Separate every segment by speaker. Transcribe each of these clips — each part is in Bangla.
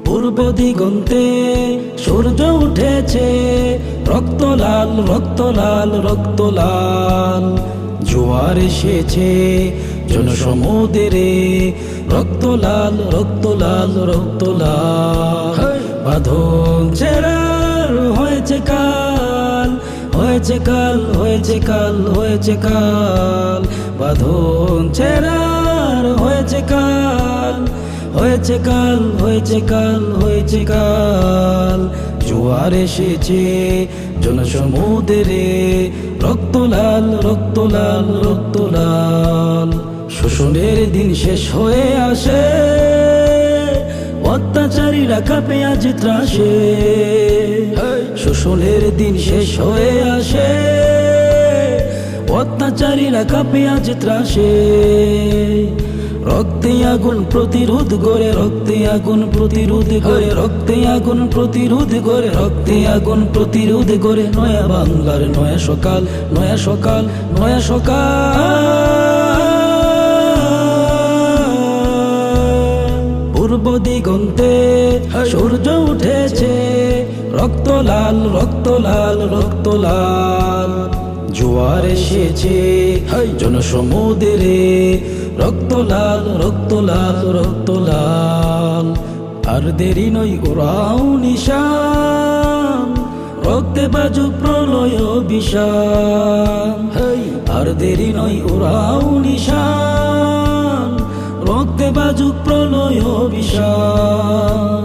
Speaker 1: পূর্ব দিগন্তে সূর্য উঠেছে, রক্ত লাল রক্ত লাল রক্ত লাল। জোয়ার এসেছে জনসমুদ্রে, রক্ত লাল রক্ত লাল রক্ত লাল। বাঁধন ছেড়ার হয়েছে কাল, হয়েছে কাল হয়েছে কাল হয়েছে কাল। বাঁধন ছেড়ার হয়েছে কাল, হয়েছে কাল হয়েছে কাল হয়েছে কাল। জোয়ার এসেছে জনসমুদ্রে, রক্ত লাল রক্ত লাল রক্ত লাল। শোষণের দিন শেষ হয়ে আসে, অত্যাচারীরা কাঁপে আজ ত্রাসে। শোষণের দিন শেষ হয়ে আসে, অত্যাচারীরা কাঁপে আজ ত্রাসে। রক্তে আগুন প্রতিরোধ করে, রক্তে আগুন প্রতিরোধ করে, রক্তে আগুন প্রতিরোধ করে, রক্তে আগুন প্রতিরোধ করে। নয়া বাংলার নয়া সকাল, নয়া সকাল নয়া সকাল। পূর্ব দিগন্তে সূর্য উঠেছে, রক্ত লাল রক্ত লাল রক্ত লাল। জোয়ার এসেছে জনসমুদ্রে, রক্ত লাল রক্ত লাল রক্ত লাল। আর দেরি নয় ওরাও নিশান, রক্তে বাজুক প্রলয় বিষাণ। আর দেরি নয় ওরাও নিশান, রক্তে বাজুক প্রলয় বিষাণ।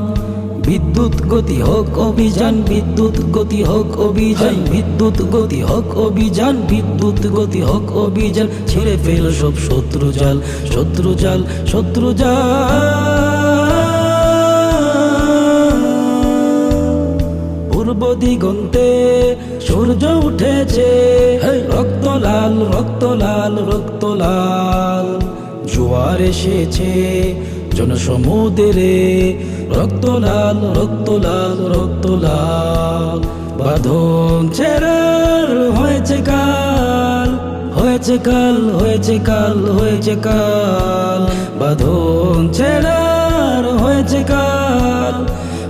Speaker 1: বিদ্যুৎ গতি হোক অভিযান, বিদ্যুৎ গতি হোক অভিযান, বিদ্যুৎ গতি হোক অভিযান, বিদ্যুৎ গতি হোক অভিযান। ছেড়ে ফেল সব শত্রু জাল, শত্রু জাল শত্রু জাল। পূর্ব দিগন্তে সূর্য উঠেছে, রক্ত লাল রক্ত লাল রক্ত লাল। জোয়ার এসেছে জনসমুদ্রে, রক্ত লাল রক্ত লাল রক্ত লাল। বাঁধন ছেড়ার হয়েছে কাল, হয়েছে কাল হয়েছে কাল হয়েছে কাল। বাঁধন ছেড়ার হয়েছে কাল,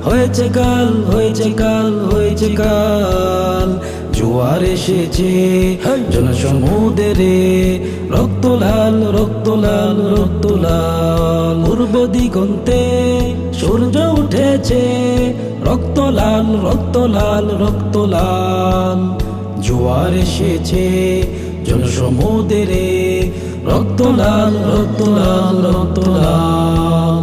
Speaker 1: হয়েছে কাল হয়েছে কাল হয়েছে কাল। জোয়ার এসেছে জনসমুদ্রে, রক্ত লাল রক্ত লাল রক্ত লাল। পূর্ব দিগন্তে সূর্য উঠেছে, রক্ত লাল রক্ত লাল রক্ত লাল। জোয়ার এসেছে জনসমুদ্রে, রক্ত লাল রক্ত লাল রক্ত লাল,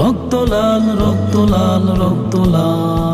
Speaker 1: রক্ত লাল রক্ত লাল রক্ত লাল।